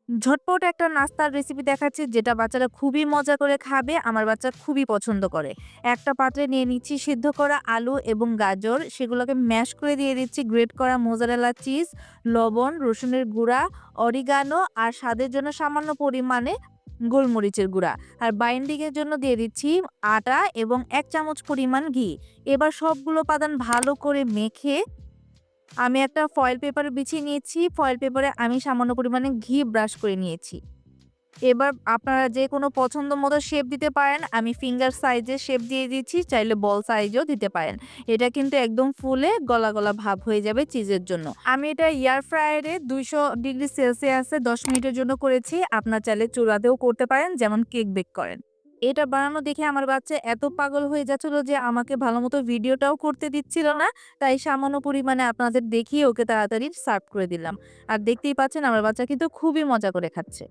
ঝটপট একটা নাস্তার রেসিপি দেখাচ্ছি যেটা বাচ্চারা খুবই মজা করে খাবে। আমার বাচ্চা খুবই পছন্দ করে। একটা পাত্রে নিয়ে নিচ্ছি সিদ্ধ করা আলু এবং গাজর। সেগুলোকে ম্যাশ করে দিয়ে দিচ্ছি গ্রেট করা মোজারেলা চিজ, লবণ, রসুনের গুঁড়া, অরিগানো আর স্বাদের জন্য সামান্য পরিমাণে গোলমরিচের গুঁড়া। আর বাইন্ডিং এর জন্য দিয়ে দিচ্ছি আটা এবং ১ চামচ পরিমাণ ঘি। এবার সবগুলো উপাদান ভালো করে মেখে আমি একটা ফয়েল পেপার বিছিয়ে নিয়েছি। ফয়েল পেপারে আমি সামান্য পরিমাণে ঘি ব্রাশ করে নিয়েছি। এবার আপনারা যেকোনো পছন্দ মতো শেপ দিতে পারেন। আমি ফিঙ্গার সাইজের শেপ দিয়ে দিচ্ছি, চাইলে বল সাইজও দিতে পারেন। এটা কিন্তু একদম ফুলে গলা, গলা ভাব হয়ে যাবে চিজের জন্য। আমি এটা এয়ার ফ্রায়ারে ২০০ ডিগ্রি সেলসিয়াসে ১০ মিনিটের জন্য করেছি। আপনার চাইলে চুলাতেও করতে পারেন যেমন কেক বেক করেন। এটা বানানো দেখে আমার বাচ্চা এত পাগল হয়ে যাচ্ছিল যে আমাকে ভালোমতো ভিডিওটাও করতে দিচ্ছিল না। তাই সামান্য পরিমাণে আপনাদের দেখিয়ে ওকে তাড়াতাড়ি সার্ভ করে দিলাম। আর দেখতেই পাচ্ছেন আমার বাচ্চা কিন্তু খুবই মজা করে খাচ্ছে।